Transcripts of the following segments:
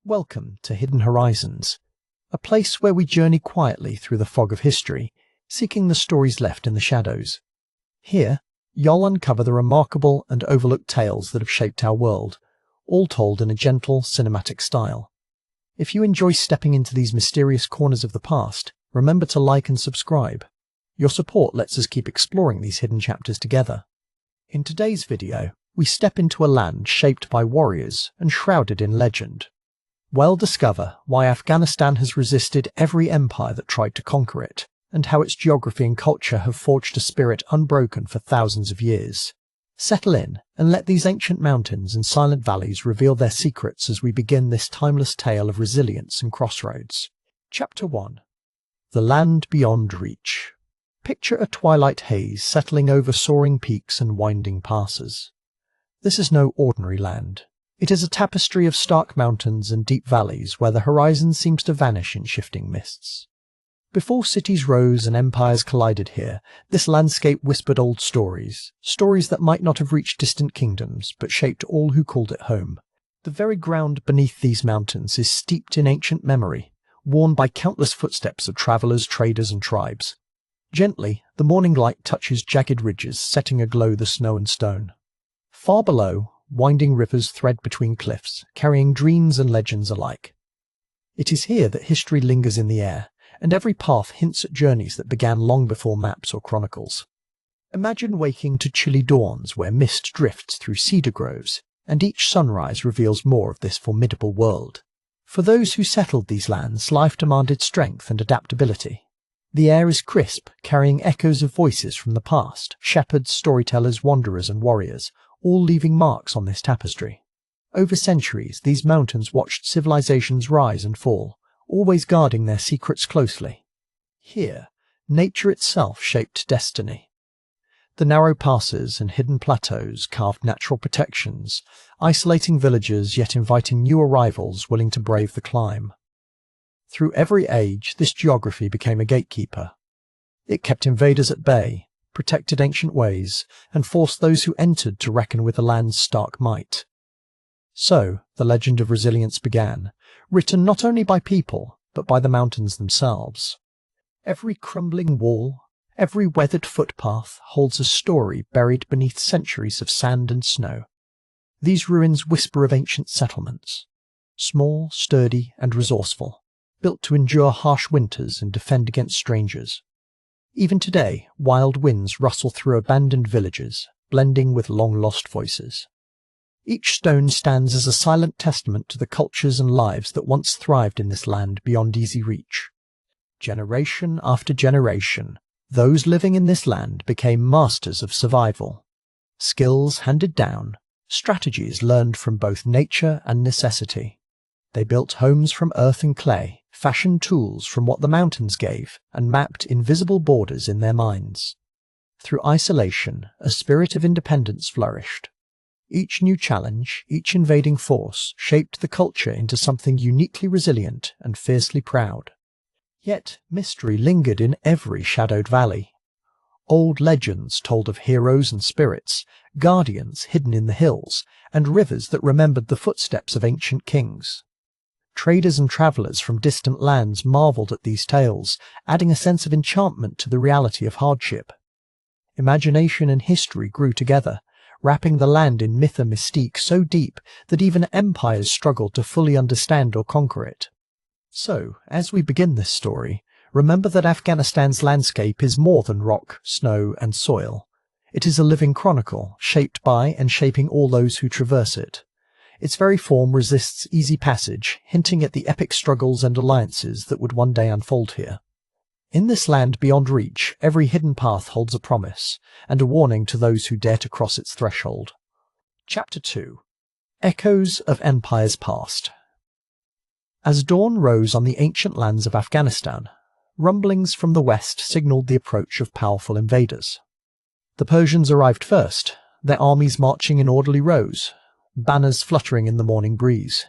Welcome to Hidden Horizons, a place where we journey quietly through the fog of history, seeking the stories left in the shadows. Here, you'll uncover the remarkable and overlooked tales that have shaped our world, all told in a gentle, cinematic style. If you enjoy stepping into these mysterious corners of the past, remember to like and subscribe. Your support lets us keep exploring these hidden chapters together. In today's video, we step into a land shaped by warriors and shrouded in legend. We'll discover why Afghanistan has resisted every empire that tried to conquer it, and how its geography and culture have forged a spirit unbroken for thousands of years. Settle in and let these ancient mountains and silent valleys reveal their secrets as we begin this timeless tale of resilience and crossroads. Chapter 1. The Land Beyond Reach. Picture a twilight haze settling over soaring peaks and winding passes. This is no ordinary land. It is a tapestry of stark mountains and deep valleys where the horizon seems to vanish in shifting mists. Before cities rose and empires collided here, this landscape whispered old stories, stories that might not have reached distant kingdoms, but shaped all who called it home. The very ground beneath these mountains is steeped in ancient memory, worn by countless footsteps of travelers, traders, and tribes. Gently, the morning light touches jagged ridges, setting aglow the snow and stone. Far below, winding rivers thread between cliffs, carrying dreams and legends alike. It is here that history lingers in the air, and every path hints at journeys that began long before maps or chronicles. Imagine waking to chilly dawns where mist drifts through cedar groves, and each sunrise reveals more of this formidable world. For those who settled these lands, life demanded strength and adaptability. The air is crisp, carrying echoes of voices from the past, shepherds, storytellers, wanderers, and warriors, all leaving marks on this tapestry. Over centuries, these mountains watched civilizations rise and fall, always guarding their secrets closely. Here, nature itself shaped destiny. The narrow passes and hidden plateaus carved natural protections, isolating villagers yet inviting new arrivals willing to brave the climb. Through every age, this geography became a gatekeeper. It kept invaders at bay, protected ancient ways, and forced those who entered to reckon with the land's stark might. So, the legend of resilience began, written not only by people, but by the mountains themselves. Every crumbling wall, every weathered footpath holds a story buried beneath centuries of sand and snow. These ruins whisper of ancient settlements, small, sturdy, and resourceful, built to endure harsh winters and defend against strangers. Even today, wild winds rustle through abandoned villages, blending with long-lost voices. Each stone stands as a silent testament to the cultures and lives that once thrived in this land beyond easy reach. Generation after generation, those living in this land became masters of survival. Skills handed down, strategies learned from both nature and necessity. They built homes from earth and clay, fashioned tools from what the mountains gave, and mapped invisible borders in their minds. Through isolation, a spirit of independence flourished. Each new challenge, each invading force, shaped the culture into something uniquely resilient and fiercely proud. Yet mystery lingered in every shadowed valley. Old legends told of heroes and spirits, guardians hidden in the hills, and rivers that remembered the footsteps of ancient kings. Traders and travelers from distant lands marveled at these tales, adding a sense of enchantment to the reality of hardship. Imagination and history grew together, wrapping the land in myth and mystique so deep that even empires struggled to fully understand or conquer it. So, as we begin this story, remember that Afghanistan's landscape is more than rock, snow, and soil. It is a living chronicle, shaped by and shaping all those who traverse it. Its very form resists easy passage, hinting at the epic struggles and alliances that would one day unfold here. In this land beyond reach, every hidden path holds a promise, and a warning to those who dare to cross its threshold. Chapter 2. Echoes of Empires Past. As dawn rose on the ancient lands of Afghanistan, rumblings from the west signalled the approach of powerful invaders. The Persians arrived first, their armies marching in orderly rows, banners fluttering in the morning breeze.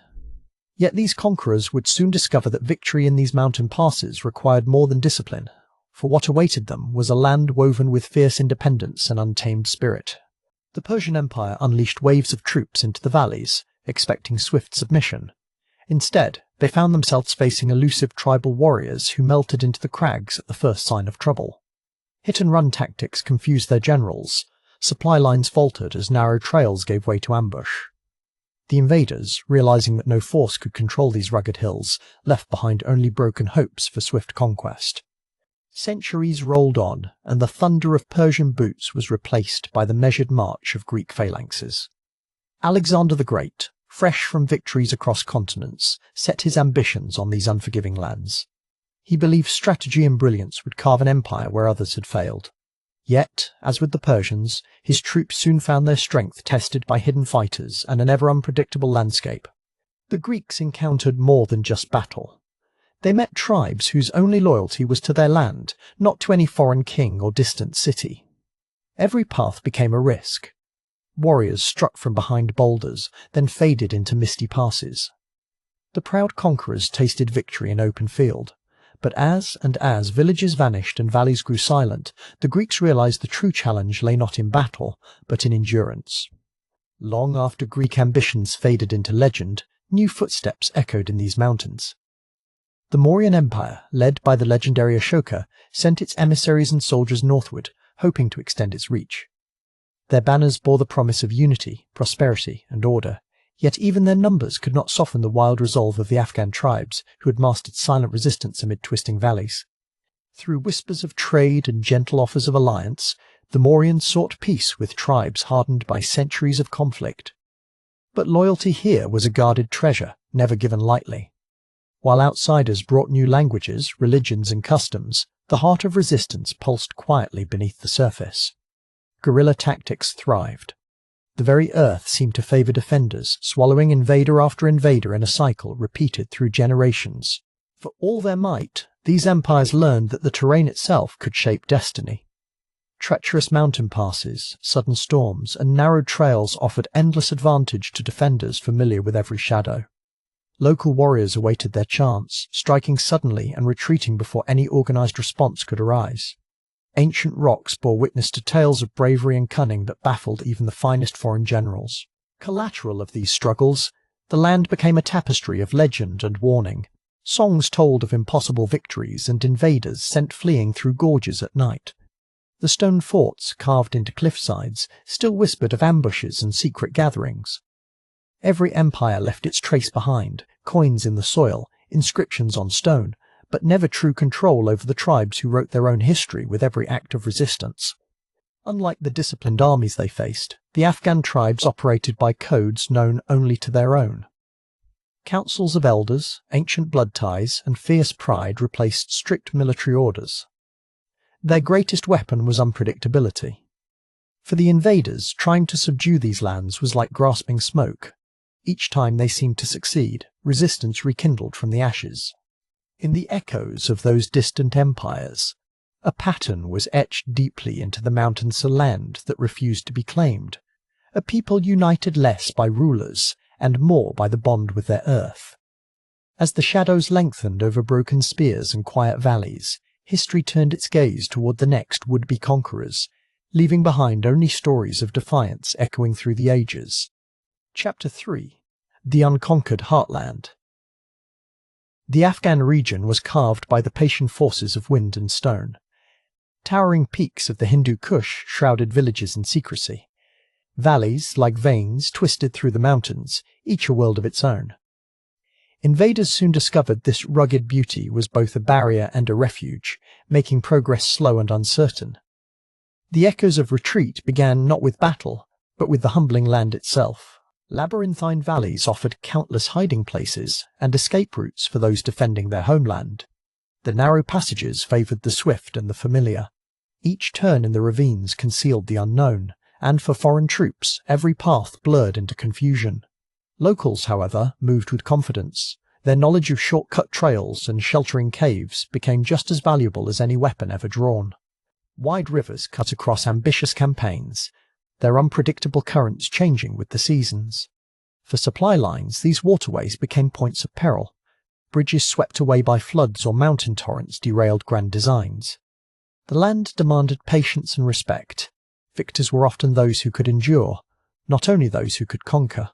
Yet these conquerors would soon discover that victory in these mountain passes required more than discipline, for what awaited them was a land woven with fierce independence and untamed spirit. The Persian Empire unleashed waves of troops into the valleys, expecting swift submission. Instead, they found themselves facing elusive tribal warriors who melted into the crags at the first sign of trouble. Hit-and-run tactics confused their generals. Supply lines faltered as narrow trails gave way to ambush. The invaders, realizing that no force could control these rugged hills, left behind only broken hopes for swift conquest. Centuries rolled on, and the thunder of Persian boots was replaced by the measured march of Greek phalanxes. Alexander the Great, fresh from victories across continents, set his ambitions on these unforgiving lands. He believed strategy and brilliance would carve an empire where others had failed. Yet, as with the Persians, his troops soon found their strength tested by hidden fighters and an ever-unpredictable landscape. The Greeks encountered more than just battle. They met tribes whose only loyalty was to their land, not to any foreign king or distant city. Every path became a risk. Warriors struck from behind boulders, then faded into misty passes. The proud conquerors tasted victory in open field. But as villages vanished and valleys grew silent, the Greeks realized the true challenge lay not in battle, but in endurance. Long after Greek ambitions faded into legend, new footsteps echoed in these mountains. The Mauryan Empire, led by the legendary Ashoka, sent its emissaries and soldiers northward, hoping to extend its reach. Their banners bore the promise of unity, prosperity, and order, yet even their numbers could not soften the wild resolve of the Afghan tribes who had mastered silent resistance amid twisting valleys. Through whispers of trade and gentle offers of alliance, the Mauryans sought peace with tribes hardened by centuries of conflict. But loyalty here was a guarded treasure, never given lightly. While outsiders brought new languages, religions, and customs, the heart of resistance pulsed quietly beneath the surface. Guerrilla tactics thrived. The very earth seemed to favor defenders, swallowing invader after invader in a cycle repeated through generations. For all their might, these empires learned that the terrain itself could shape destiny. Treacherous mountain passes, sudden storms, and narrow trails offered endless advantage to defenders familiar with every shadow. Local warriors awaited their chance, striking suddenly and retreating before any organized response could arise. Ancient rocks bore witness to tales of bravery and cunning that baffled even the finest foreign generals. Collateral of these struggles, the land became a tapestry of legend and warning. Songs told of impossible victories and invaders sent fleeing through gorges at night. The stone forts carved into cliffsides still whispered of ambushes and secret gatherings. Every empire left its trace behind, coins in the soil, inscriptions on stone, but never true control over the tribes who wrote their own history with every act of resistance. Unlike the disciplined armies they faced, the Afghan tribes operated by codes known only to their own. Councils of elders, ancient blood ties, and fierce pride replaced strict military orders. Their greatest weapon was unpredictability. For the invaders, trying to subdue these lands was like grasping smoke. Each time they seemed to succeed, resistance rekindled from the ashes. In the echoes of those distant empires, a pattern was etched deeply into the mountains of land that refused to be claimed, a people united less by rulers and more by the bond with their earth. As the shadows lengthened over broken spears and quiet valleys, history turned its gaze toward the next would-be conquerors, leaving behind only stories of defiance echoing through the ages. Chapter 3: The Unconquered Heartland. The Afghan region was carved by the patient forces of wind and stone. Towering peaks of the Hindu Kush shrouded villages in secrecy. Valleys, like veins, twisted through the mountains, each a world of its own. Invaders soon discovered this rugged beauty was both a barrier and a refuge, making progress slow and uncertain. The echoes of retreat began not with battle, but with the humbling land itself. Labyrinthine valleys offered countless hiding places and escape routes for those defending their homeland. The narrow passages favored the swift and the familiar. Each turn in the ravines concealed the unknown, and for foreign troops, every path blurred into confusion. Locals, however, moved with confidence. Their knowledge of shortcut trails and sheltering caves became just as valuable as any weapon ever drawn. Wide rivers cut across ambitious campaigns, their unpredictable currents changing with the seasons. For supply lines, these waterways became points of peril. Bridges swept away by floods or mountain torrents derailed grand designs. The land demanded patience and respect. Victors were often those who could endure, not only those who could conquer.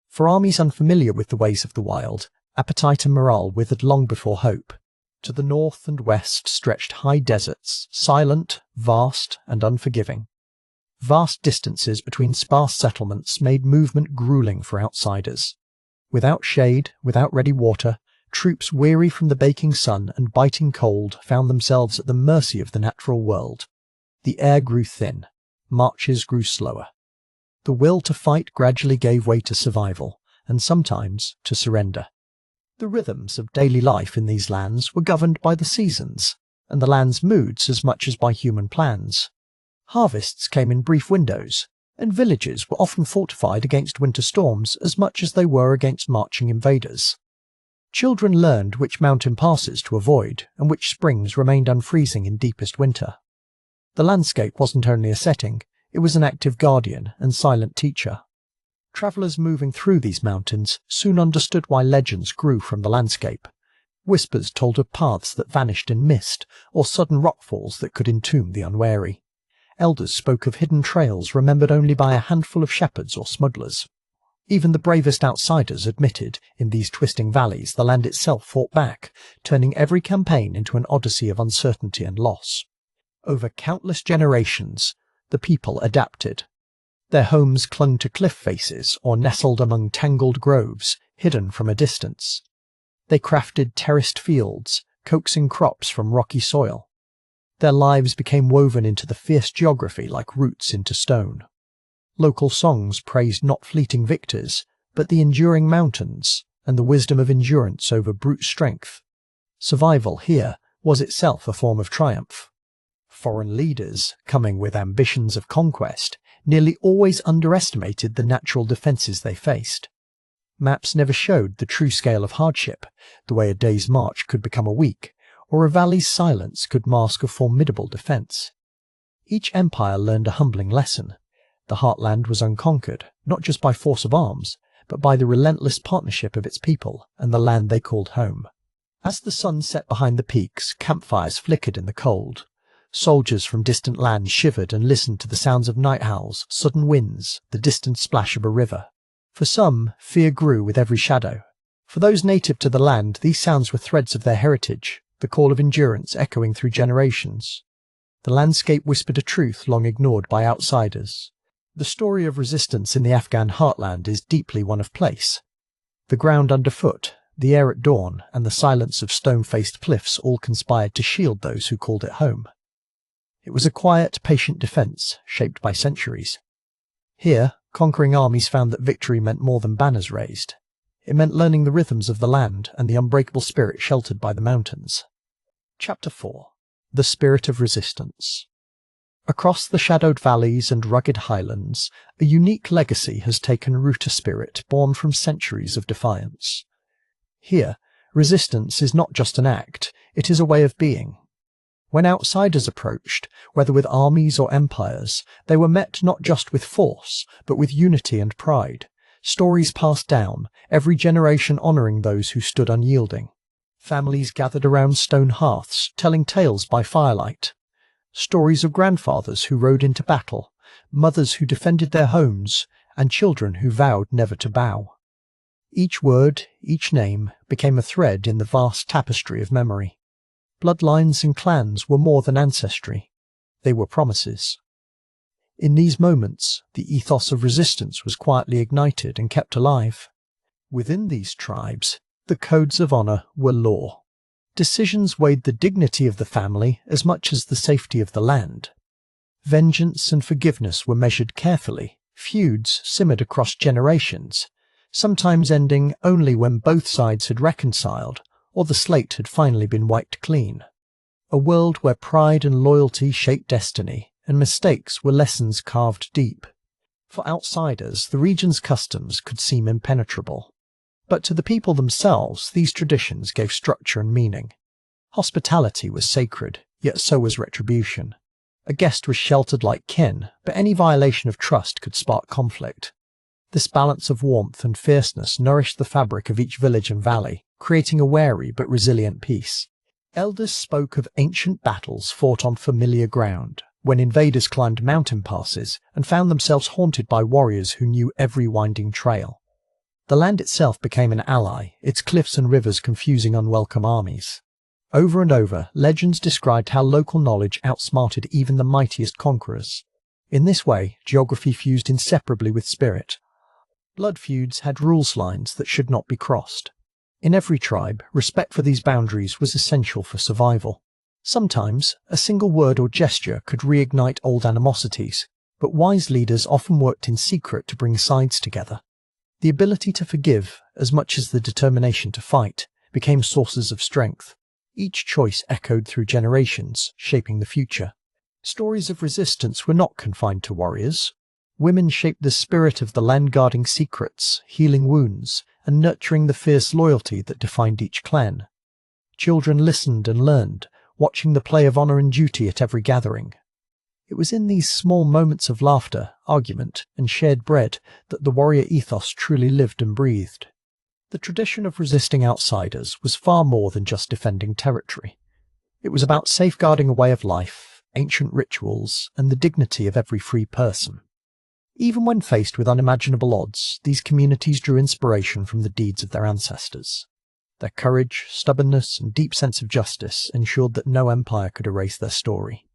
For armies unfamiliar with the ways of the wild, Appetite and morale withered long before hope. To the north and west stretched high deserts, silent, vast, and unforgiving. Vast distances between sparse settlements made movement grueling for outsiders. Without shade, without ready water, troops weary from the baking sun and biting cold found themselves at the mercy of the natural world. The air grew thin. Marches grew slower. The will to fight gradually gave way to survival, and sometimes to surrender. The rhythms of daily life in these lands were governed by the seasons, and the land's moods as much as by human plans. Harvests came in brief windows, and villages were often fortified against winter storms as much as they were against marching invaders. Children learned which mountain passes to avoid and which springs remained unfreezing in deepest winter. The landscape wasn't only a setting, it was an active guardian and silent teacher. Travellers moving through these mountains soon understood why legends grew from the landscape. Whispers told of paths that vanished in mist, or sudden rockfalls that could entomb the unwary. Elders spoke of hidden trails remembered only by a handful of shepherds or smugglers. Even the bravest outsiders admitted, in these twisting valleys the land itself fought back, turning every campaign into an odyssey of uncertainty and loss. Over countless generations, the people adapted. Their homes clung to cliff faces or nestled among tangled groves, hidden from a distance. They crafted terraced fields, coaxing crops from rocky soil. Their lives became woven into the fierce geography like roots into stone. Local songs praised not fleeting victors, but the enduring mountains and the wisdom of endurance over brute strength. Survival here was itself a form of triumph. Foreign leaders, coming with ambitions of conquest, nearly always underestimated the natural defences they faced. Maps never showed the true scale of hardship, the way a day's march could become a week, or a valley's silence could mask a formidable defence. Each empire learned a humbling lesson. The heartland was unconquered, not just by force of arms, but by the relentless partnership of its people and the land they called home. As the sun set behind the peaks, campfires flickered in the cold. Soldiers from distant lands shivered and listened to the sounds of night howls, sudden winds, the distant splash of a river. For some, fear grew with every shadow. For those native to the land, these sounds were threads of their heritage, the call of endurance echoing through generations. The landscape whispered a truth long ignored by outsiders. The story of resistance in the Afghan heartland is deeply one of place. The ground underfoot, the air at dawn, and the silence of stone-faced cliffs all conspired to shield those who called it home. It was a quiet, patient defence, shaped by centuries. Here, conquering armies found that victory meant more than banners raised. It meant learning the rhythms of the land and the unbreakable spirit sheltered by the mountains. Chapter 4. The Spirit of Resistance. Across the shadowed valleys and rugged highlands, a unique legacy has taken root, a spirit born from centuries of defiance. Here, resistance is not just an act, it is a way of being. When outsiders approached, whether with armies or empires, they were met not just with force, but with unity and pride. Stories passed down, every generation honouring those who stood unyielding. Families gathered around stone hearths, telling tales by firelight. Stories of grandfathers who rode into battle, mothers who defended their homes, and children who vowed never to bow. Each word, each name, became a thread in the vast tapestry of memory. Bloodlines and clans were more than ancestry. They were promises. In these moments, the ethos of resistance was quietly ignited and kept alive. Within these tribes, the codes of honour were law. Decisions weighed the dignity of the family as much as the safety of the land. Vengeance and forgiveness were measured carefully. Feuds simmered across generations, sometimes ending only when both sides had reconciled or the slate had finally been wiped clean. A world where pride and loyalty shaped destiny, and mistakes were lessons carved deep. For outsiders, the region's customs could seem impenetrable. But to the people themselves, these traditions gave structure and meaning. Hospitality was sacred, yet so was retribution. A guest was sheltered like kin, but any violation of trust could spark conflict. This balance of warmth and fierceness nourished the fabric of each village and valley, creating a wary but resilient peace. Elders spoke of ancient battles fought on familiar ground, when invaders climbed mountain passes and found themselves haunted by warriors who knew every winding trail. The land itself became an ally, its cliffs and rivers confusing unwelcome armies. Over and over, legends described how local knowledge outsmarted even the mightiest conquerors. In this way, geography fused inseparably with spirit. Blood feuds had rules lines that should not be crossed. In every tribe, respect for these boundaries was essential for survival. Sometimes, a single word or gesture could reignite old animosities, but wise leaders often worked in secret to bring sides together. The ability to forgive, as much as the determination to fight, became sources of strength. Each choice echoed through generations, shaping the future. Stories of resistance were not confined to warriors. Women shaped the spirit of the land, guarding secrets, healing wounds, and nurturing the fierce loyalty that defined each clan. Children listened and learned, watching the play of honor and duty at every gathering. It was in these small moments of laughter, argument, and shared bread that the warrior ethos truly lived and breathed. The tradition of resisting outsiders was far more than just defending territory. It was about safeguarding a way of life, ancient rituals, and the dignity of every free person. Even when faced with unimaginable odds, these communities drew inspiration from the deeds of their ancestors. Their courage, stubbornness, and deep sense of justice ensured that no empire could erase their story.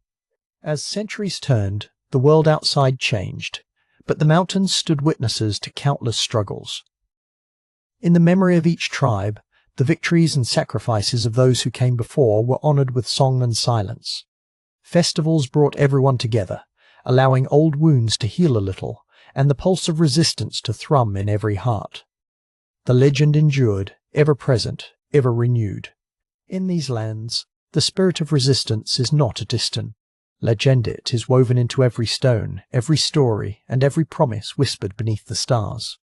As centuries turned, the world outside changed, but the mountains stood witnesses to countless struggles. In the memory of each tribe, the victories and sacrifices of those who came before were honored with song and silence. Festivals brought everyone together, allowing old wounds to heal a little, and the pulse of resistance to thrum in every heart. The legend endured, ever present, ever renewed. In these lands, the spirit of resistance is not a distant legend. It is woven into every stone, every story, and every promise whispered beneath the stars.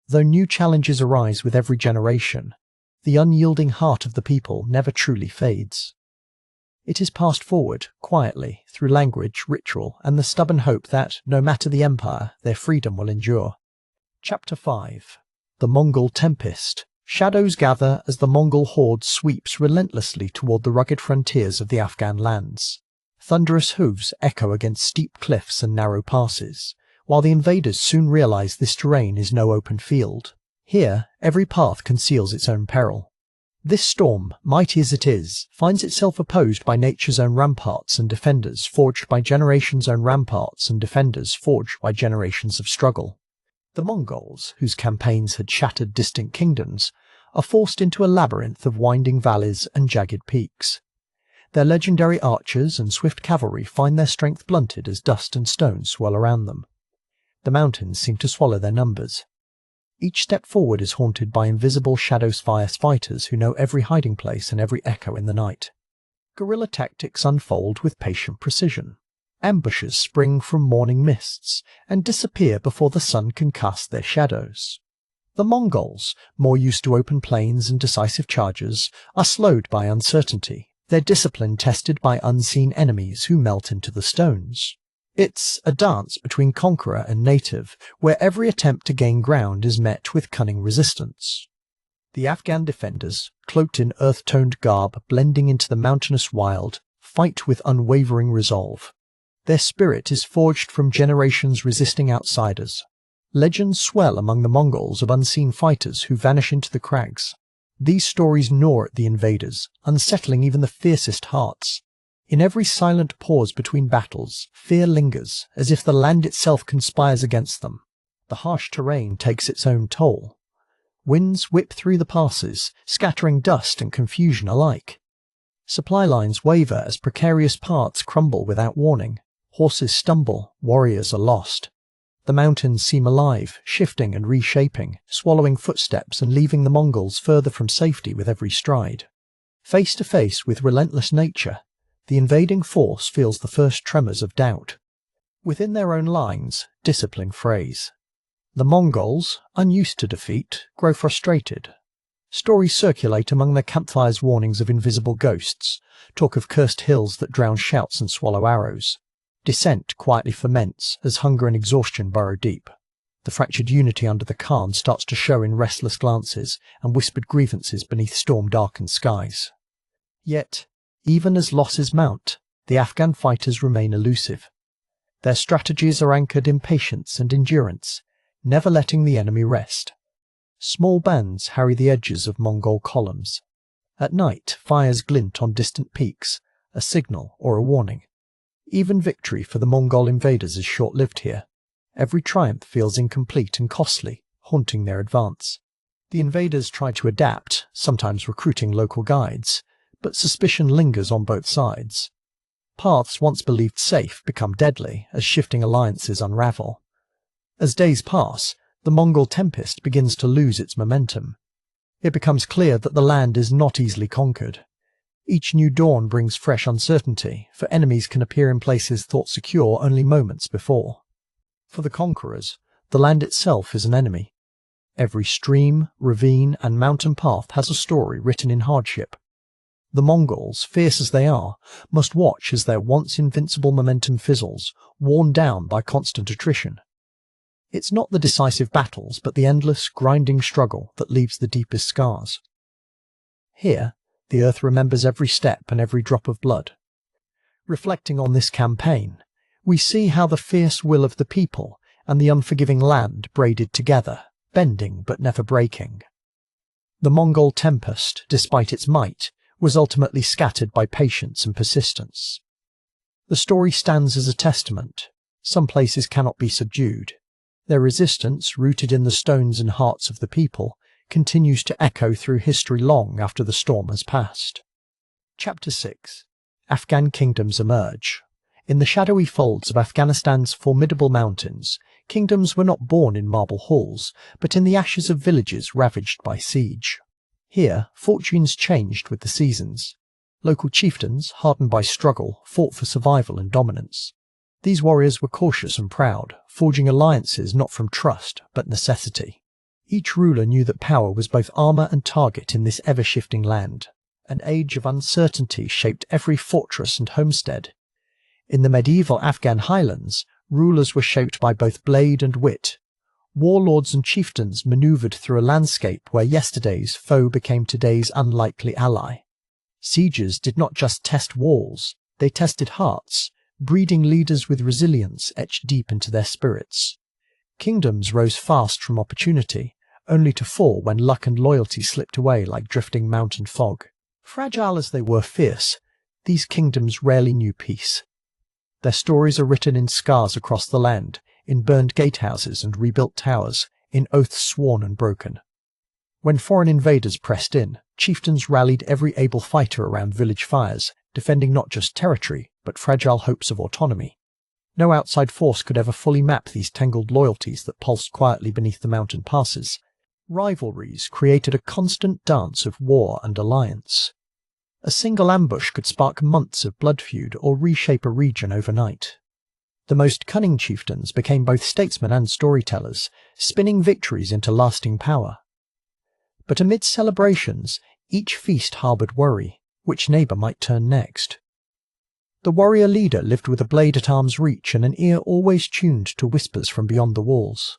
Though new challenges arise with every generation, the unyielding heart of the people never truly fades. It is passed forward, quietly, through language, ritual, and the stubborn hope that, no matter the empire, their freedom will endure. Chapter 5. The Mongol Tempest. Shadows gather as the Mongol horde sweeps relentlessly toward the rugged frontiers of the Afghan lands. Thunderous hooves echo against steep cliffs and narrow passes, while the invaders soon realize this terrain is no open field. Here, every path conceals its own peril. This storm, mighty as it is, finds itself opposed by nature's own ramparts and defenders, forged by generations' own ramparts and defenders forged by generations of struggle. The Mongols, whose campaigns had shattered distant kingdoms, are forced into a labyrinth of winding valleys and jagged peaks. Their legendary archers and swift cavalry find their strength blunted as dust and stones swirl around them. The mountains seem to swallow their numbers. Each step forward is haunted by invisible shadow-fierce fighters who know every hiding place and every echo in the night. Guerrilla tactics unfold with patient precision. Ambushes spring from morning mists and disappear before the sun can cast their shadows. The Mongols, more used to open plains and decisive charges, are slowed by uncertainty, their discipline tested by unseen enemies who melt into the stones. It's a dance between conqueror and native, where every attempt to gain ground is met with cunning resistance. The Afghan defenders, cloaked in earth-toned garb blending into the mountainous wild, fight with unwavering resolve. Their spirit is forged from generations resisting outsiders. Legends swell among the Mongols of unseen fighters who vanish into the crags. These stories gnaw at the invaders, unsettling even the fiercest hearts. In every silent pause between battles, fear lingers, as if the land itself conspires against them. The harsh terrain takes its own toll. Winds whip through the passes, scattering dust and confusion alike. Supply lines waver as precarious paths crumble without warning. Horses stumble, warriors are lost. The mountains seem alive, shifting and reshaping, swallowing footsteps and leaving the Mongols further from safety with every stride. Face to face with relentless nature, the invading force feels the first tremors of doubt. Within their own lines, discipline frays. The Mongols, unused to defeat, grow frustrated. Stories circulate among their campfires warnings of invisible ghosts, talk of cursed hills that drown shouts and swallow arrows. Dissent quietly ferments as hunger and exhaustion burrow deep. The fractured unity under the Khan starts to show in restless glances and whispered grievances beneath storm-darkened skies. Yet, even as losses mount, the Afghan fighters remain elusive. Their strategies are anchored in patience and endurance, never letting the enemy rest. Small bands harry the edges of Mongol columns. At night, fires glint on distant peaks, a signal or a warning. Even victory for the Mongol invaders is short-lived here. Every triumph feels incomplete and costly, haunting their advance. The invaders try to adapt, sometimes recruiting local guides, but suspicion lingers on both sides. Paths once believed safe become deadly as shifting alliances unravel. As days pass, the Mongol tempest begins to lose its momentum. It becomes clear that the land is not easily conquered. Each new dawn brings fresh uncertainty, for enemies can appear in places thought secure only moments before. For the conquerors, the land itself is an enemy. Every stream, ravine, and mountain path has a story written in hardship. The Mongols, fierce as they are, must watch as their once invincible momentum fizzles, worn down by constant attrition. It's not the decisive battles, but the endless, grinding struggle that leaves the deepest scars. Here, the earth remembers every step and every drop of blood. Reflecting on this campaign, we see how the fierce will of the people and the unforgiving land braided together, bending but never breaking. The Mongol tempest, despite its might, was ultimately scattered by patience and persistence. The story stands as a testament. Some places cannot be subdued. Their resistance, rooted in the stones and hearts of the people, continues to echo through history long after the storm has passed. Chapter 6. Afghan Kingdoms Emerge. In the shadowy folds of Afghanistan's formidable mountains, kingdoms were not born in marble halls, but in the ashes of villages ravaged by siege. Here, fortunes changed with the seasons. Local chieftains, hardened by struggle, fought for survival and dominance. These warriors were cautious and proud, forging alliances not from trust, but necessity. Each ruler knew that power was both armor and target in this ever-shifting land. An age of uncertainty shaped every fortress and homestead. In the medieval Afghan highlands, rulers were shaped by both blade and wit. Warlords and chieftains maneuvered through a landscape where yesterday's foe became today's unlikely ally. Sieges did not just test walls, they tested hearts, breeding leaders with resilience etched deep into their spirits. Kingdoms rose fast from opportunity, only to fall when luck and loyalty slipped away like drifting mountain fog. Fragile as they were fierce, these kingdoms rarely knew peace. Their stories are written in scars across the land, in burned gatehouses and rebuilt towers, in oaths sworn and broken. When foreign invaders pressed in, chieftains rallied every able fighter around village fires, defending not just territory, but fragile hopes of autonomy. No outside force could ever fully map these tangled loyalties that pulsed quietly beneath the mountain passes. Rivalries created a constant dance of war and alliance. A single ambush could spark months of blood feud or reshape a region overnight. The most cunning chieftains became both statesmen and storytellers, spinning victories into lasting power. But amid celebrations, each feast harbored worry, which neighbor might turn next. The warrior leader lived with a blade at arm's reach and an ear always tuned to whispers from beyond the walls.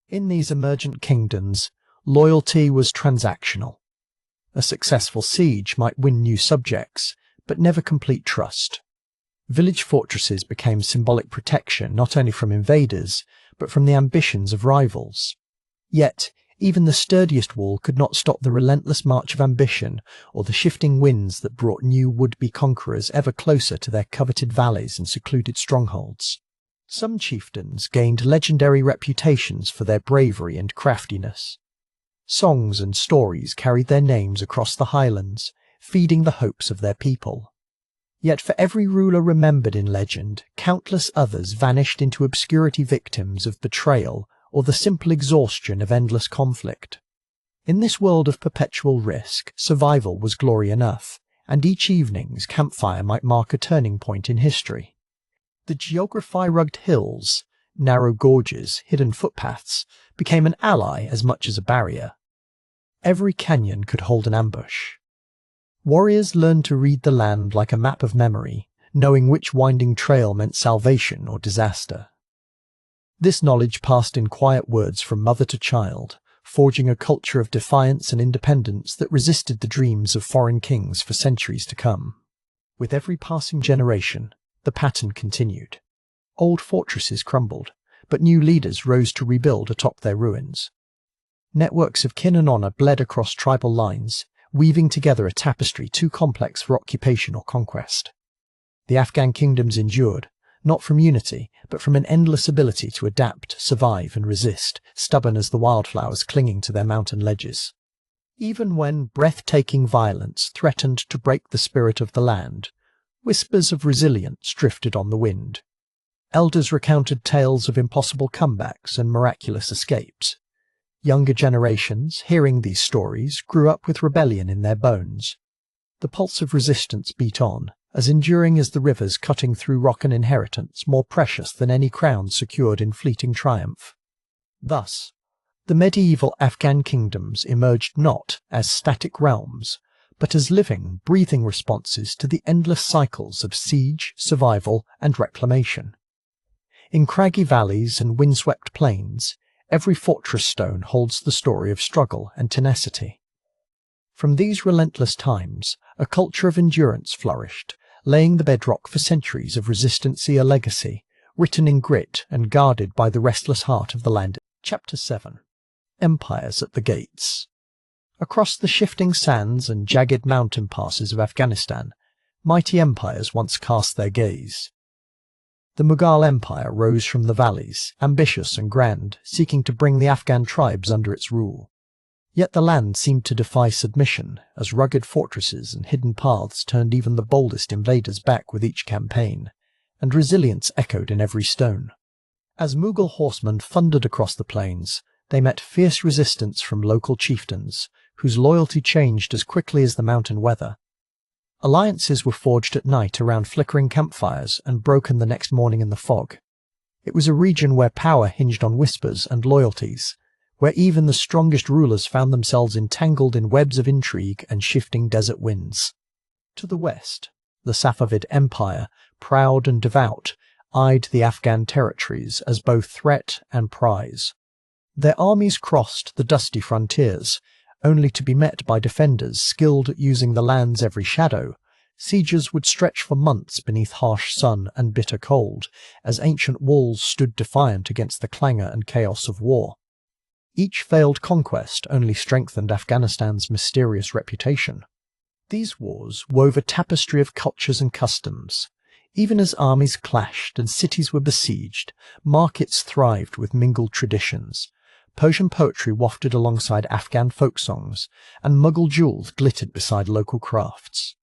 In these emergent kingdoms, loyalty was transactional. A successful siege might win new subjects, but never complete trust. Village fortresses became symbolic protection not only from invaders, but from the ambitions of rivals. Yet, even the sturdiest wall could not stop the relentless march of ambition or the shifting winds that brought new would-be conquerors ever closer to their coveted valleys and secluded strongholds. Some chieftains gained legendary reputations for their bravery and craftiness. Songs and stories carried their names across the highlands, feeding the hopes of their people. Yet for every ruler remembered in legend, countless others vanished into obscurity, victims of betrayal or the simple exhaustion of endless conflict. In this world of perpetual risk, survival was glory enough, and each evening's campfire might mark a turning point in history. The geography-rugged hills, narrow gorges, hidden footpaths, became an ally as much as a barrier. Every canyon could hold an ambush. Warriors learned to read the land like a map of memory, knowing which winding trail meant salvation or disaster. This knowledge passed in quiet words from mother to child, forging a culture of defiance and independence that resisted the dreams of foreign kings for centuries to come. With every passing generation, the pattern continued. Old fortresses crumbled, but new leaders rose to rebuild atop their ruins. Networks of kin and honor bled across tribal lines, weaving together a tapestry too complex for occupation or conquest. The Afghan kingdoms endured, not from unity, but from an endless ability to adapt, survive, and resist, stubborn as the wildflowers clinging to their mountain ledges. Even when breathtaking violence threatened to break the spirit of the land, whispers of resilience drifted on the wind. Elders recounted tales of impossible comebacks and miraculous escapes. Younger generations, hearing these stories, grew up with rebellion in their bones. The pulse of resistance beat on, as enduring as the rivers cutting through rock, an inheritance more precious than any crown secured in fleeting triumph. Thus, the medieval Afghan kingdoms emerged not as static realms, but as living, breathing responses to the endless cycles of siege, survival, and reclamation. In craggy valleys and windswept plains, every fortress stone holds the story of struggle and tenacity. From these relentless times, a culture of endurance flourished, laying the bedrock for centuries of resistance, a legacy, written in grit and guarded by the restless heart of the land. Chapter 7. Empires at the Gates. Across the shifting sands and jagged mountain passes of Afghanistan, mighty empires once cast their gaze. The Mughal Empire rose from the valleys, ambitious and grand, seeking to bring the Afghan tribes under its rule. Yet the land seemed to defy submission, as rugged fortresses and hidden paths turned even the boldest invaders back with each campaign, and resilience echoed in every stone. As Mughal horsemen thundered across the plains, they met fierce resistance from local chieftains, whose loyalty changed as quickly as the mountain weather. Alliances were forged at night around flickering campfires and broken the next morning in the fog. It was a region where power hinged on whispers and loyalties, where even the strongest rulers found themselves entangled in webs of intrigue and shifting desert winds. To the west, the Safavid Empire, proud and devout, eyed the Afghan territories as both threat and prize. Their armies crossed the dusty frontiers, only to be met by defenders skilled at using the land's every shadow. Sieges would stretch for months beneath harsh sun and bitter cold, as ancient walls stood defiant against the clangor and chaos of war. Each failed conquest only strengthened Afghanistan's mysterious reputation. These wars wove a tapestry of cultures and customs. Even as armies clashed and cities were besieged, markets thrived with mingled traditions. Persian poetry wafted alongside Afghan folk songs, and Mughal jewels glittered beside local crafts.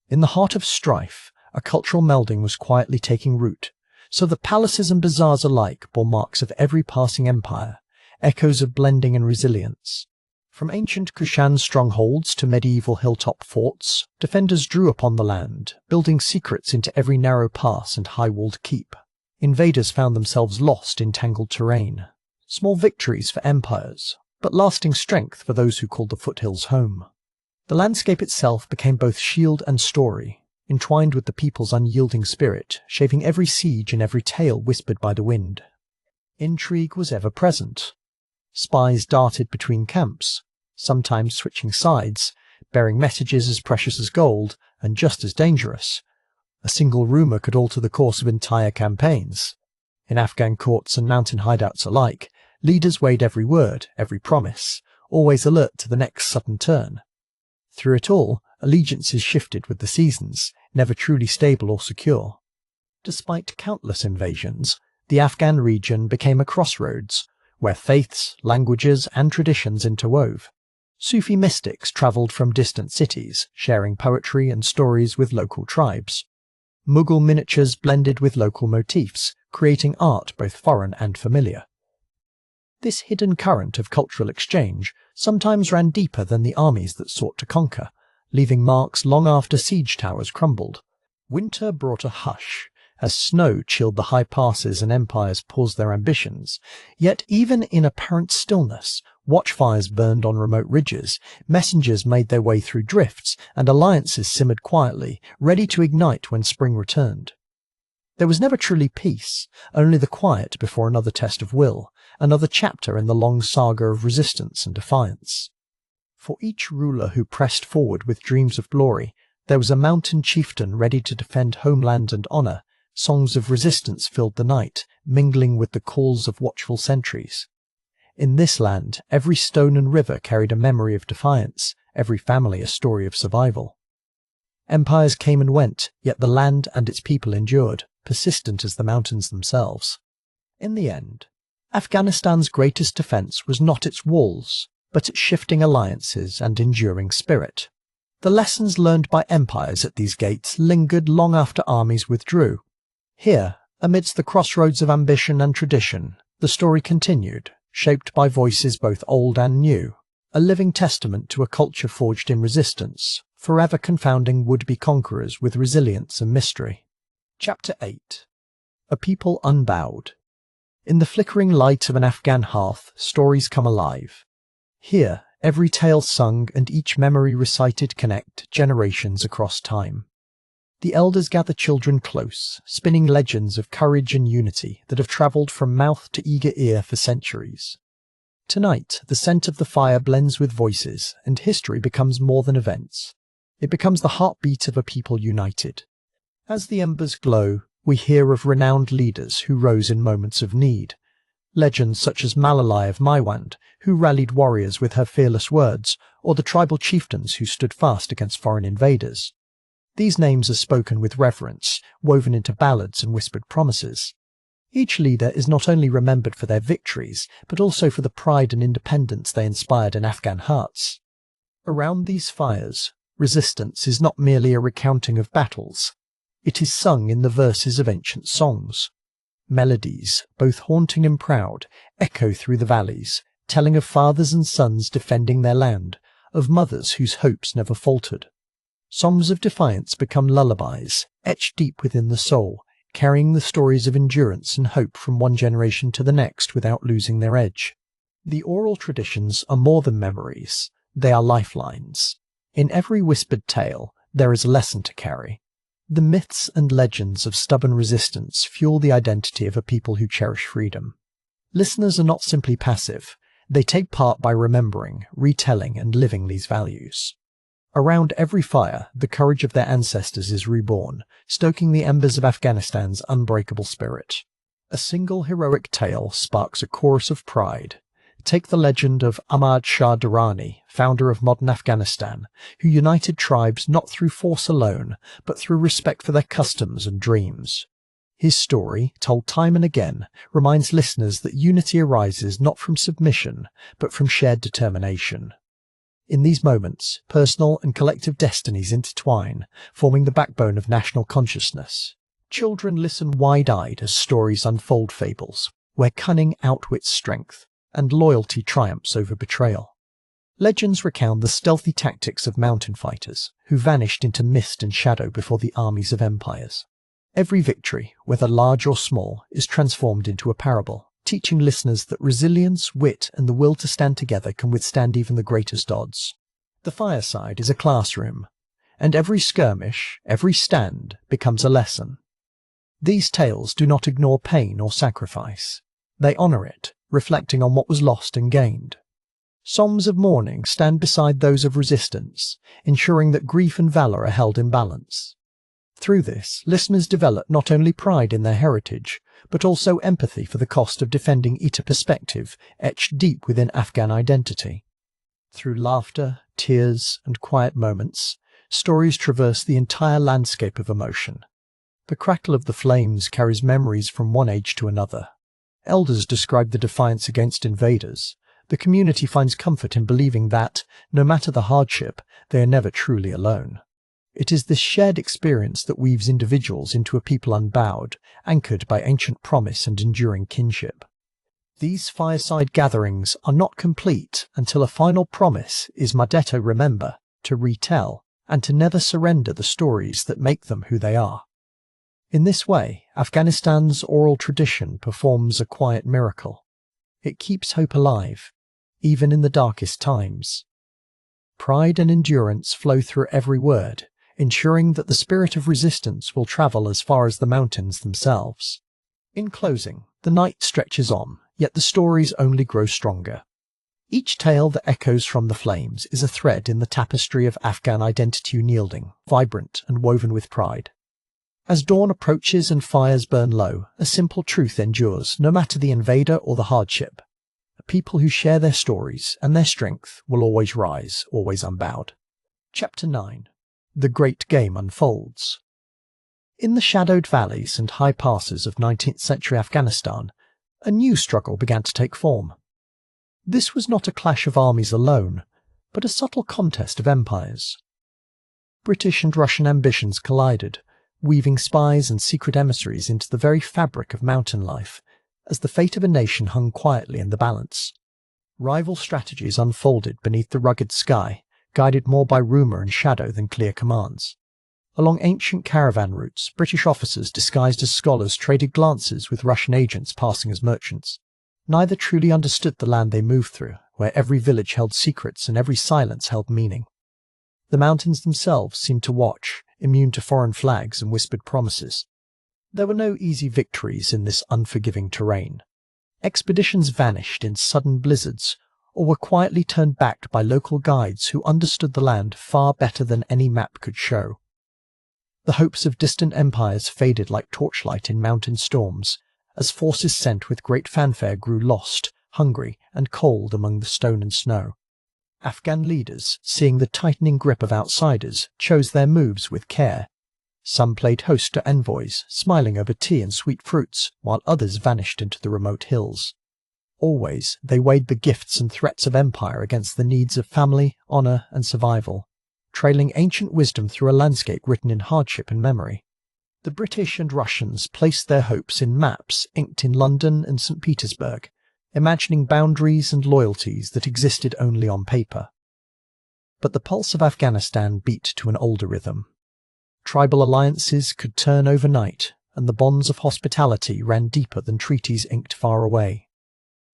In the heart of strife, a cultural melding was quietly taking root, so the palaces and bazaars alike bore marks of every passing empire, echoes of blending and resilience. From ancient Kushan strongholds to medieval hilltop forts, defenders drew upon the land, building secrets into every narrow pass and high-walled keep. Invaders found themselves lost in tangled terrain. Small victories for empires, but lasting strength for those who called the foothills home. The landscape itself became both shield and story, entwined with the people's unyielding spirit, shaping every siege and every tale whispered by the wind. Intrigue was ever present. Spies darted between camps, sometimes switching sides, bearing messages as precious as gold and just as dangerous. A single rumor could alter the course of entire campaigns. In Afghan courts and mountain hideouts alike, leaders weighed every word, every promise, always alert to the next sudden turn. Through it all, allegiances shifted with the seasons, never truly stable or secure. Despite countless invasions, the Afghan region became a crossroads, where faiths, languages, and traditions interwove. Sufi mystics travelled from distant cities, sharing poetry and stories with local tribes. Mughal miniatures blended with local motifs, creating art both foreign and familiar. This hidden current of cultural exchange sometimes ran deeper than the armies that sought to conquer, leaving marks long after siege towers crumbled. Winter brought a hush, as snow chilled the high passes and empires paused their ambitions. Yet even in apparent stillness, watchfires burned on remote ridges, messengers made their way through drifts, and alliances simmered quietly, ready to ignite when spring returned. There was never truly peace, only the quiet before another test of will, another chapter in the long saga of resistance and defiance. For each ruler who pressed forward with dreams of glory, there was a mountain chieftain ready to defend homeland and honor. Songs of resistance filled the night, mingling with the calls of watchful sentries. In this land, every stone and river carried a memory of defiance, every family a story of survival. Empires came and went, yet the land and its people endured, persistent as the mountains themselves. In the end, Afghanistan's greatest defense was not its walls, but its shifting alliances and enduring spirit. The lessons learned by empires at these gates lingered long after armies withdrew. Here, amidst the crossroads of ambition and tradition, the story continued, shaped by voices both old and new, a living testament to a culture forged in resistance, forever confounding would-be conquerors with resilience and mystery. Chapter 8. A People Unbowed. In the flickering light of an Afghan hearth, stories come alive. Here, every tale sung and each memory recited connect generations across time. The elders gather children close, spinning legends of courage and unity that have travelled from mouth to eager ear for centuries. Tonight, the scent of the fire blends with voices, and history becomes more than events. It becomes the heartbeat of a people united. As the embers glow, we hear of renowned leaders who rose in moments of need. Legends such as Malalai of Maiwand, who rallied warriors with her fearless words, or the tribal chieftains who stood fast against foreign invaders. These names are spoken with reverence, woven into ballads and whispered promises. Each leader is not only remembered for their victories, but also for the pride and independence they inspired in Afghan hearts. Around these fires, resistance is not merely a recounting of battles. It is sung in the verses of ancient songs. Melodies, both haunting and proud, echo through the valleys, telling of fathers and sons defending their land, of mothers whose hopes never faltered. Songs of defiance become lullabies, etched deep within the soul, carrying the stories of endurance and hope from one generation to the next without losing their edge. The oral traditions are more than memories, they are lifelines. In every whispered tale, there is a lesson to carry. The myths and legends of stubborn resistance fuel the identity of a people who cherish freedom. Listeners are not simply passive, they take part by remembering, retelling, and living these values. Around every fire, the courage of their ancestors is reborn, stoking the embers of Afghanistan's unbreakable spirit. A single heroic tale sparks a chorus of pride. Take the legend of Ahmad Shah Durrani, founder of modern Afghanistan, who united tribes not through force alone, but through respect for their customs and dreams. His story, told time and again, reminds listeners that unity arises not from submission, but from shared determination. In these moments, personal and collective destinies intertwine, forming the backbone of national consciousness. Children listen wide-eyed as stories unfold fables, where cunning outwits strength, and loyalty triumphs over betrayal. Legends recount the stealthy tactics of mountain fighters, who vanished into mist and shadow before the armies of empires. Every victory, whether large or small, is transformed into a parable, teaching listeners that resilience, wit, and the will to stand together can withstand even the greatest odds. The fireside is a classroom, and every skirmish, every stand, becomes a lesson. These tales do not ignore pain or sacrifice. They honour it, reflecting on what was lost and gained. Psalms of mourning stand beside those of resistance, ensuring that grief and valour are held in balance. Through this, listeners develop not only pride in their heritage, but also empathy for the cost of defending a perspective etched deep within Afghan identity. Through laughter, tears, and quiet moments, stories traverse the entire landscape of emotion. The crackle of the flames carries memories from one age to another. Elders describe the defiance against invaders. The community finds comfort in believing that, no matter the hardship, they are never truly alone. It is this shared experience that weaves individuals into a people unbowed, anchored by ancient promise and enduring kinship. These fireside gatherings are not complete until a final promise is Madetto remember, to retell, and to never surrender the stories that make them who they are. In this way, Afghanistan's oral tradition performs a quiet miracle. It keeps hope alive, even in the darkest times. Pride and endurance flow through every word, ensuring that the spirit of resistance will travel as far as the mountains themselves. In closing, the night stretches on, yet the stories only grow stronger. Each tale that echoes from the flames is a thread in the tapestry of Afghan identity unyielding, vibrant, and woven with pride. As dawn approaches and fires burn low, a simple truth endures, no matter the invader or the hardship. people who share their stories and their strength will always rise, always unbowed. Chapter 9. The Great Game Unfolds. In the shadowed valleys and high passes of 19th century Afghanistan, a new struggle began to take form. This was not a clash of armies alone, but a subtle contest of empires. British and Russian ambitions collided, weaving spies and secret emissaries into the very fabric of mountain life, as the fate of a nation hung quietly in the balance. Rival strategies unfolded beneath the rugged sky, guided more by rumour and shadow than clear commands. Along ancient caravan routes, British officers disguised as scholars traded glances with Russian agents passing as merchants. Neither truly understood the land they moved through, where every village held secrets and every silence held meaning. The mountains themselves seemed to watch, immune to foreign flags and whispered promises. There were no easy victories in this unforgiving terrain. Expeditions vanished in sudden blizzards, or were quietly turned back by local guides who understood the land far better than any map could show. The hopes of distant empires faded like torchlight in mountain storms, as forces sent with great fanfare grew lost, hungry, and cold among the stone and snow. Afghan leaders, seeing the tightening grip of outsiders, chose their moves with care. Some played host to envoys, smiling over tea and sweet fruits, while others vanished into the remote hills. Always they weighed the gifts and threats of empire against the needs of family, honour, and survival, trailing ancient wisdom through a landscape written in hardship and memory. The British and Russians placed their hopes in maps inked in London and St. Petersburg, imagining boundaries and loyalties that existed only on paper. But the pulse of Afghanistan beat to an older rhythm. Tribal alliances could turn overnight, and the bonds of hospitality ran deeper than treaties inked far away.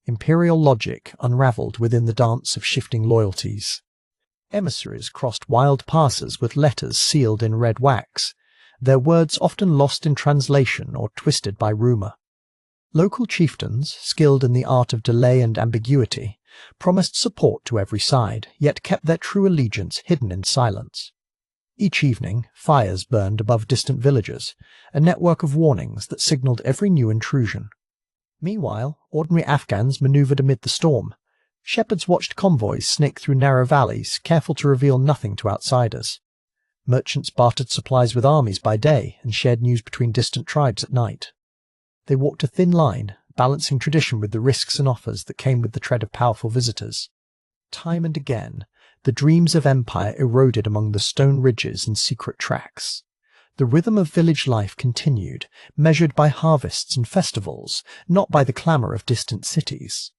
Imperial logic unravelled within the dance of shifting loyalties. Emissaries crossed wild passes with letters sealed in red wax, their words often lost in translation or twisted by rumour. Local chieftains, skilled in the art of delay and ambiguity, promised support to every side, yet kept their true allegiance hidden in silence. Each evening, fires burned above distant villages, a network of warnings that signalled every new intrusion. Meanwhile, ordinary Afghans manoeuvred amid the storm. Shepherds watched convoys snake through narrow valleys, careful to reveal nothing to outsiders. Merchants bartered supplies with armies by day and shared news between distant tribes at night. They walked a thin line, balancing tradition with the risks and offers that came with the tread of powerful visitors. Time and again, the dreams of empire eroded among the stone ridges and secret tracks. The rhythm of village life continued, measured by harvests and festivals, not by the clamour of distant cities.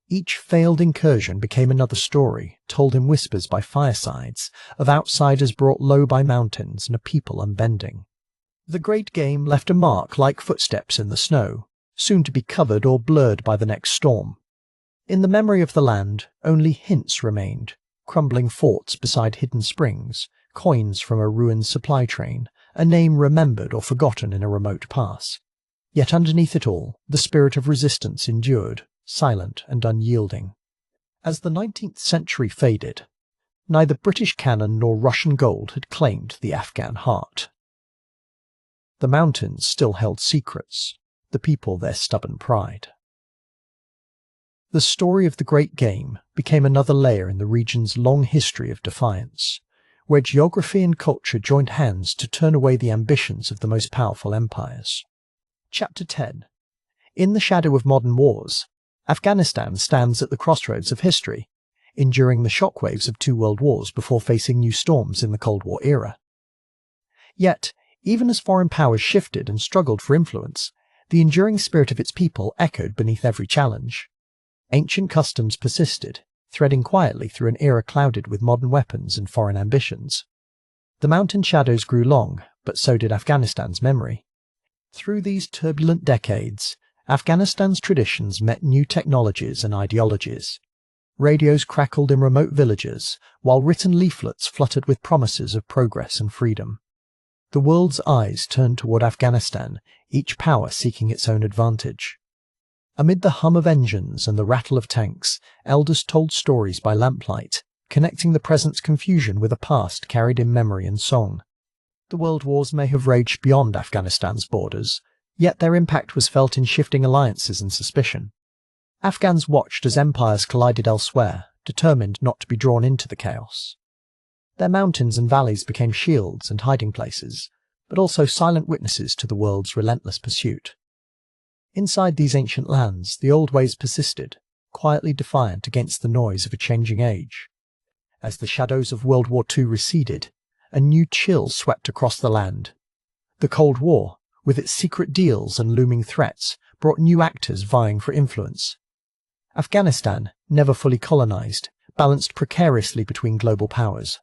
Each failed incursion became another story, told in whispers by firesides, of outsiders brought low by mountains and a people unbending. The great game left a mark like footsteps in the snow, soon to be covered or blurred by the next storm. In the memory of the land, only hints remained, crumbling forts beside hidden springs, coins from a ruined supply train, a name remembered or forgotten in a remote past. Yet underneath it all, the spirit of resistance endured, silent and unyielding. As the 19th century faded, neither British cannon nor Russian gold had claimed the Afghan heart. The mountains still held secrets, the people their stubborn pride. The story of the Great Game became another layer in the region's long history of defiance, where geography and culture joined hands to turn away the ambitions of the most powerful empires. Chapter 10. In the shadow of modern wars, Afghanistan stands at the crossroads of history, enduring the shockwaves of 2 world wars before facing new storms in the Cold War era. Yet, even as foreign powers shifted and struggled for influence, the enduring spirit of its people echoed beneath every challenge. Ancient customs persisted, threading quietly through an era clouded with modern weapons and foreign ambitions. The mountain shadows grew long, but so did Afghanistan's memory. Through these turbulent decades, Afghanistan's traditions met new technologies and ideologies. Radios crackled in remote villages, while written leaflets fluttered with promises of progress and freedom. The world's eyes turned toward Afghanistan, each power seeking its own advantage. Amid the hum of engines and the rattle of tanks, elders told stories by lamplight, connecting the present's confusion with a past carried in memory and song. The world wars may have raged beyond Afghanistan's borders, yet their impact was felt in shifting alliances and suspicion. Afghans watched as empires collided elsewhere, determined not to be drawn into the chaos. Their mountains and valleys became shields and hiding places, but also silent witnesses to the world's relentless pursuit. Inside these ancient lands, the old ways persisted, quietly defiant against the noise of a changing age. As the shadows of World War II receded, a new chill swept across the land. The Cold War, with its secret deals and looming threats, brought new actors vying for influence. Afghanistan, never fully colonized, balanced precariously between global powers.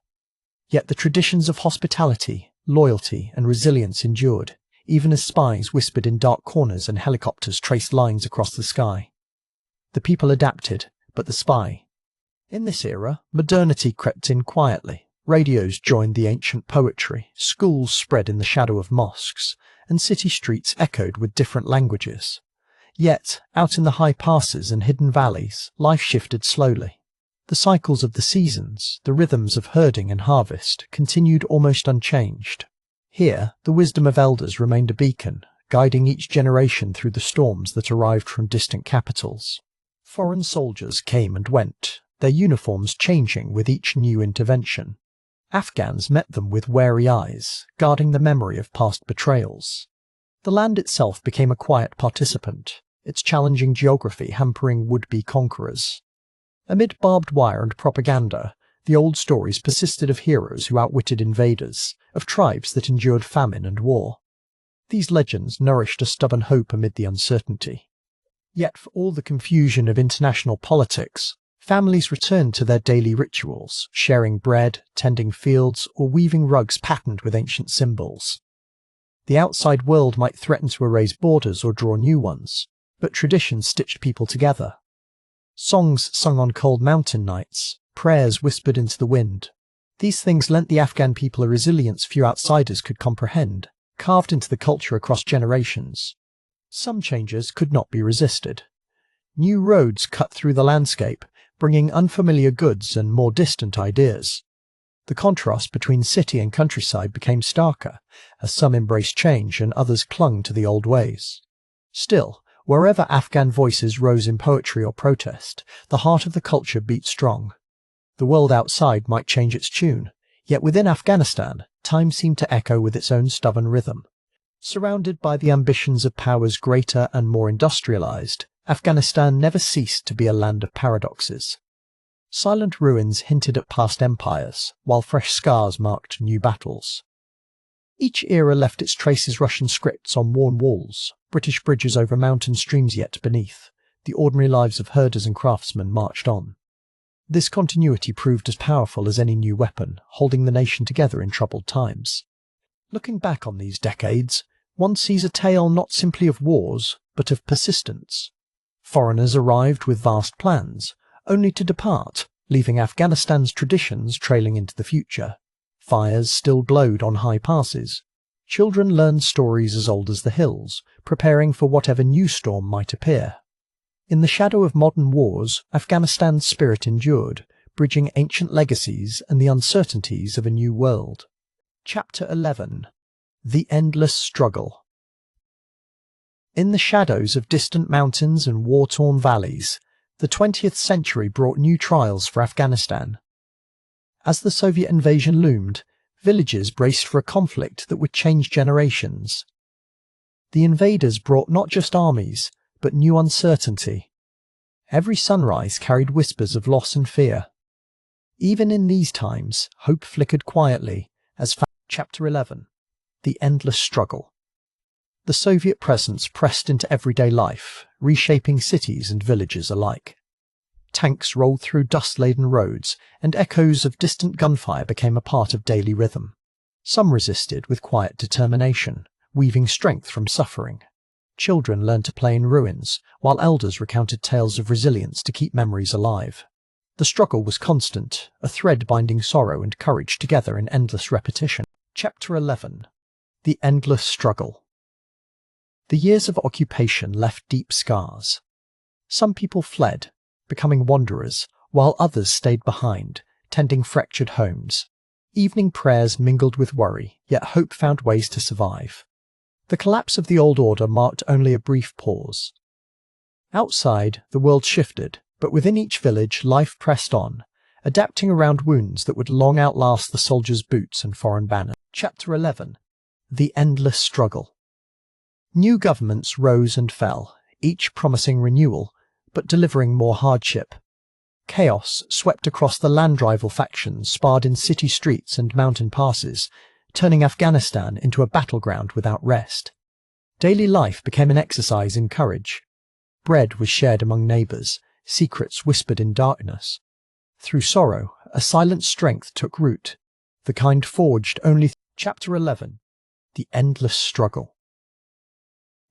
Yet the traditions of hospitality, loyalty, and resilience endured, even as spies whispered in dark corners and helicopters traced lines across the sky. The people adapted, but the spy. In this era, modernity crept in quietly. Radios joined the ancient poetry, schools spread in the shadow of mosques, and city streets echoed with different languages. Yet, out in the high passes and hidden valleys, life shifted slowly. The cycles of the seasons, the rhythms of herding and harvest, continued almost unchanged. Here, the wisdom of elders remained a beacon, guiding each generation through the storms that arrived from distant capitals. Foreign soldiers came and went, their uniforms changing with each new intervention. Afghans met them with wary eyes, guarding the memory of past betrayals. The land itself became a quiet participant, its challenging geography hampering would-be conquerors. Amid barbed wire and propaganda, the old stories persisted of heroes who outwitted invaders, of tribes that endured famine and war. These legends nourished a stubborn hope amid the uncertainty. Yet for all the confusion of international politics, families returned to their daily rituals, sharing bread, tending fields, or weaving rugs patterned with ancient symbols. The outside world might threaten to erase borders or draw new ones, but tradition stitched people together. Songs sung on cold mountain nights, prayers whispered into the wind. These things lent the Afghan people a resilience few outsiders could comprehend, carved into the culture across generations. Some changes could not be resisted. New roads cut through the landscape, bringing unfamiliar goods and more distant ideas. The contrast between city and countryside became starker, as some embraced change and others clung to the old ways. Still, wherever Afghan voices rose in poetry or protest, the heart of the culture beat strong. The world outside might change its tune, yet within Afghanistan, time seemed to echo with its own stubborn rhythm. Surrounded by the ambitions of powers greater and more industrialized, Afghanistan never ceased to be a land of paradoxes. Silent ruins hinted at past empires, while fresh scars marked new battles. Each era left its traces Russian scripts on worn walls, British bridges over mountain streams yet beneath. The ordinary lives of herders and craftsmen marched on. This continuity proved as powerful as any new weapon, holding the nation together in troubled times. Looking back on these decades, one sees a tale not simply of wars, but of persistence. Foreigners arrived with vast plans, only to depart, leaving Afghanistan's traditions trailing into the future. Fires still glowed on high passes. Children learned stories as old as the hills, preparing for whatever new storm might appear. In the shadow of modern wars, Afghanistan's spirit endured, bridging ancient legacies and the uncertainties of a new world. Chapter 11. The Endless Struggle. In the shadows of distant mountains and war-torn valleys, the 20th century brought new trials for Afghanistan. As the Soviet invasion loomed, villages braced for a conflict that would change generations. The invaders brought not just armies, but new uncertainty. Every sunrise carried whispers of loss and fear. Even in these times, hope flickered quietly, as Chapter 11. The Endless Struggle. The Soviet presence pressed into everyday life, reshaping cities and villages alike. Tanks rolled through dust-laden roads, and echoes of distant gunfire became a part of daily rhythm. Some resisted with quiet determination, weaving strength from suffering. Children learned to play in ruins, while elders recounted tales of resilience to keep memories alive. The struggle was constant, a thread binding sorrow and courage together in endless repetition. Chapter 11. The Endless Struggle. The years of occupation left deep scars. Some people fled, becoming wanderers, while others stayed behind, tending fractured homes. Evening prayers mingled with worry, yet hope found ways to survive. The collapse of the old order marked only a brief pause. Outside, the world shifted, but within each village, life pressed on, adapting around wounds that would long outlast the soldiers' boots and foreign banners. Chapter 11. The Endless Struggle. New governments rose and fell, each promising renewal, but delivering more hardship. Chaos swept across the land rival factions sparred in city streets and mountain passes, turning Afghanistan into a battleground without rest. Daily life became an exercise in courage. Bread was shared among neighbours, secrets whispered in darkness. Through sorrow, a silent strength took root, the kind forged only. Chapter 11. The Endless Struggle.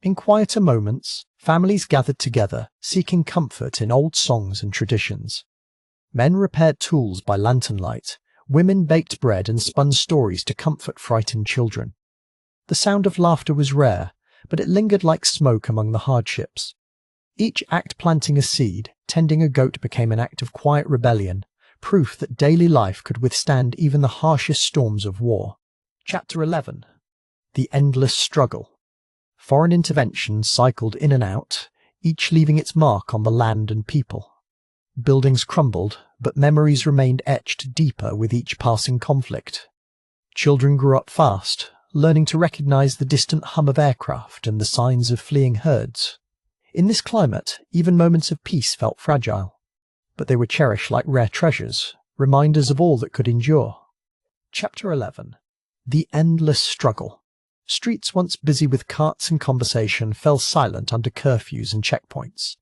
In quieter moments, families gathered together, seeking comfort in old songs and traditions. Men repaired tools by lantern light, women baked bread and spun stories to comfort frightened children. The sound of laughter was rare, but it lingered like smoke among the hardships. Each act planting a seed, tending a goat became an act of quiet rebellion, proof that daily life could withstand even the harshest storms of war. Chapter 11. The Endless Struggle. Foreign interventions cycled in and out, each leaving its mark on the land and people. Buildings crumbled, but memories remained etched deeper with each passing conflict. Children grew up fast, learning to recognize the distant hum of aircraft and the signs of fleeing herds. In this climate, even moments of peace felt fragile, but they were cherished like rare treasures, reminders of all that could endure. Chapter 11. The Endless Struggle. Streets once busy with carts and conversation fell silent under curfews and checkpoints.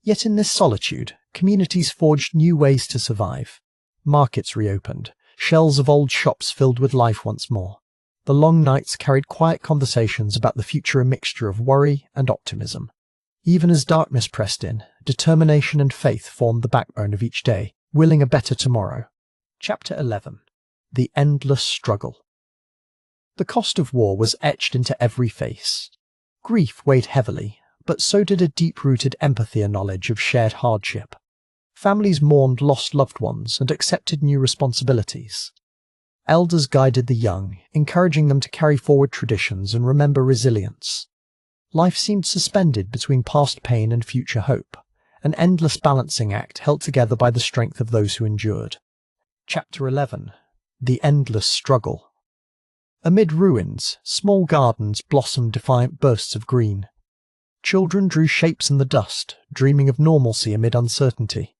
Yet in this solitude, communities forged new ways to survive. Markets reopened, shelves of old shops filled with life once more. The long nights carried quiet conversations about the future, a mixture of worry and optimism. Even as darkness pressed in, determination and faith formed the backbone of each day, willing a better tomorrow. Chapter 11. The Endless Struggle. The cost of war was etched into every face. Grief weighed heavily, but so did a deep-rooted empathy and knowledge of shared hardship. Families mourned lost loved ones and accepted new responsibilities. Elders guided the young, encouraging them to carry forward traditions and remember resilience. Life seemed suspended between past pain and future hope, an endless balancing act held together by the strength of those who endured. Chapter 11. The Endless Struggle. Amid ruins, small gardens blossomed defiant bursts of green. Children drew shapes in the dust, dreaming of normalcy amid uncertainty.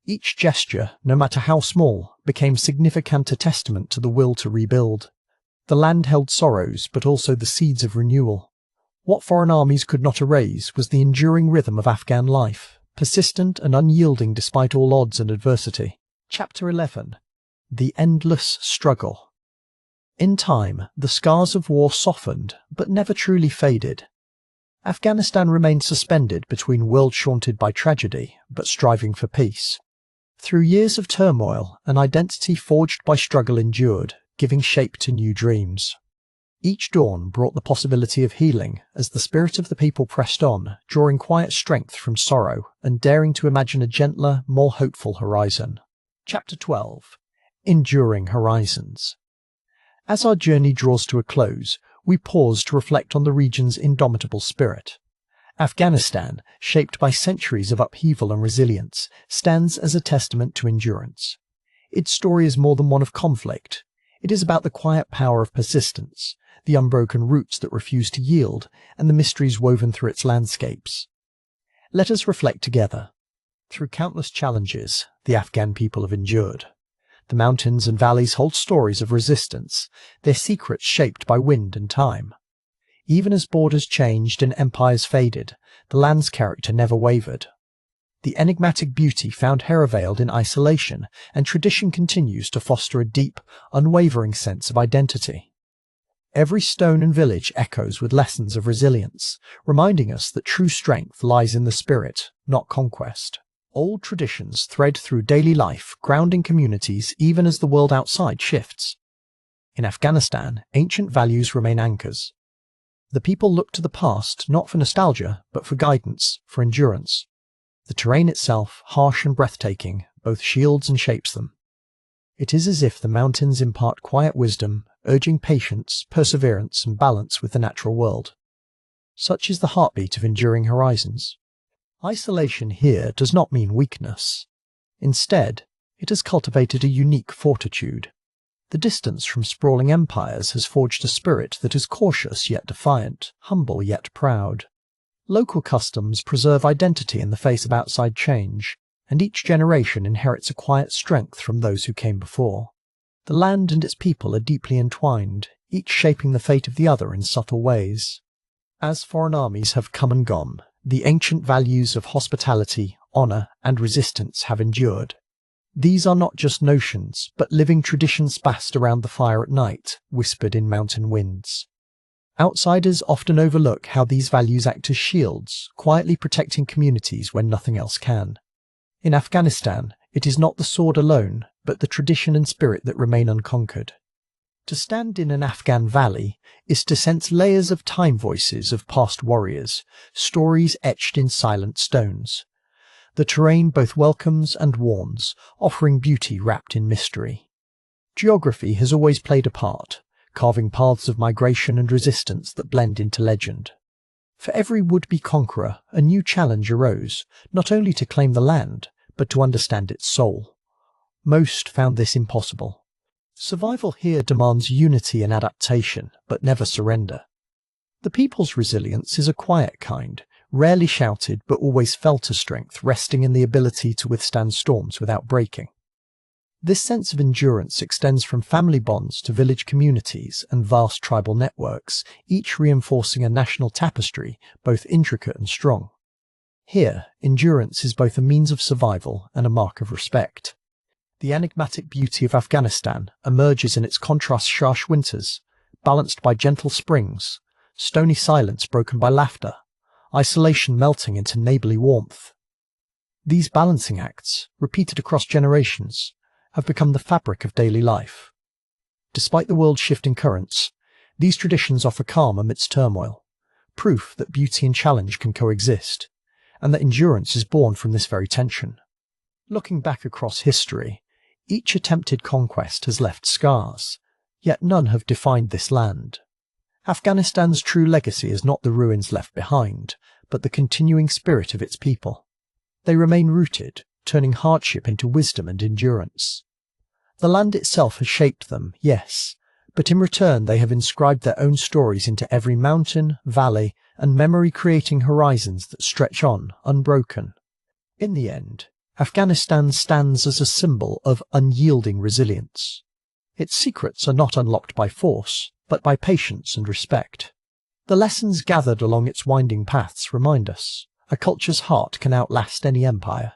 Each gesture, no matter how small, became significant, a testament to the will to rebuild. The land held sorrows, but also the seeds of renewal. What foreign armies could not erase was the enduring rhythm of Afghan life, persistent and unyielding despite all odds and adversity. Chapter 11. The Endless Struggle. In time, the scars of war softened, but never truly faded. Afghanistan remained suspended between worlds haunted by tragedy, but striving for peace. Through years of turmoil, an identity forged by struggle endured, giving shape to new dreams. Each dawn brought the possibility of healing as the spirit of the people pressed on, drawing quiet strength from sorrow and daring to imagine a gentler, more hopeful horizon. Chapter 12. Enduring Horizons. As our journey draws to a close, we pause to reflect on the region's indomitable spirit. Afghanistan, shaped by centuries of upheaval and resilience, stands as a testament to endurance. Its story is more than one of conflict. It is about the quiet power of persistence, the unbroken roots that refuse to yield, and the mysteries woven through its landscapes. Let us reflect together. Through countless challenges, the Afghan people have endured. The mountains and valleys hold stories of resistance, their secrets shaped by wind and time. Even as borders changed and empires faded, the land's character never wavered. The enigmatic beauty found her veiled in isolation, and tradition continues to foster a deep, unwavering sense of identity. Every stone and village echoes with lessons of resilience, reminding us that true strength lies in the spirit, not conquest. Old traditions thread through daily life, grounding communities even as the world outside shifts. In Afghanistan, ancient values remain anchors. The people look to the past not for nostalgia, but for guidance, for endurance. The terrain itself, harsh and breathtaking, both shields and shapes them. It is as if the mountains impart quiet wisdom, urging patience, perseverance, and balance with the natural world. Such is the heartbeat of Enduring Horizons. Isolation here does not mean weakness. Instead, it has cultivated a unique fortitude. The distance from sprawling empires has forged a spirit that is cautious yet defiant, humble yet proud. Local customs preserve identity in the face of outside change, and each generation inherits a quiet strength from those who came before. The land and its people are deeply entwined, each shaping the fate of the other in subtle ways. As foreign armies have come and gone, the ancient values of hospitality, honour, and resistance have endured. These are not just notions, but living traditions passed around the fire at night, whispered in mountain winds. Outsiders often overlook how these values act as shields, quietly protecting communities when nothing else can. In Afghanistan, it is not the sword alone, but the tradition and spirit that remain unconquered. To stand in an Afghan valley is to sense layers of time voices of past warriors, stories etched in silent stones. The terrain both welcomes and warns, offering beauty wrapped in mystery. Geography has always played a part, carving paths of migration and resistance that blend into legend. For every would-be conqueror, a new challenge arose, not only to claim the land, but to understand its soul. Most found this impossible. Survival here demands unity and adaptation, but never surrender. The people's resilience is a quiet kind, rarely shouted but always felt as strength, resting in the ability to withstand storms without breaking. This sense of endurance extends from family bonds to village communities and vast tribal networks, each reinforcing a national tapestry, both intricate and strong. Here, endurance is both a means of survival and a mark of respect. The enigmatic beauty of Afghanistan emerges in its contrast-harsh winters, balanced by gentle springs, stony silence broken by laughter, isolation melting into neighbourly warmth. These balancing acts, repeated across generations, have become the fabric of daily life. Despite the world's shifting currents, these traditions offer calm amidst turmoil, proof that beauty and challenge can coexist, and that endurance is born from this very tension. Looking back across history, each attempted conquest has left scars, yet none have defined this land. Afghanistan's true legacy is not the ruins left behind, but the continuing spirit of its people. They remain rooted, turning hardship into wisdom and endurance. The land itself has shaped them, yes, but in return they have inscribed their own stories into every mountain, valley, and memory, creating horizons that stretch on, unbroken. In the end, Afghanistan stands as a symbol of unyielding resilience. Its secrets are not unlocked by force, but by patience and respect. The lessons gathered along its winding paths remind us, a culture's heart can outlast any empire.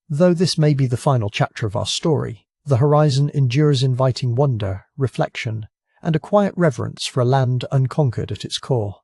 Though this may be the final chapter of our story, the horizon endures, inviting wonder, reflection, and a quiet reverence for a land unconquered at its core.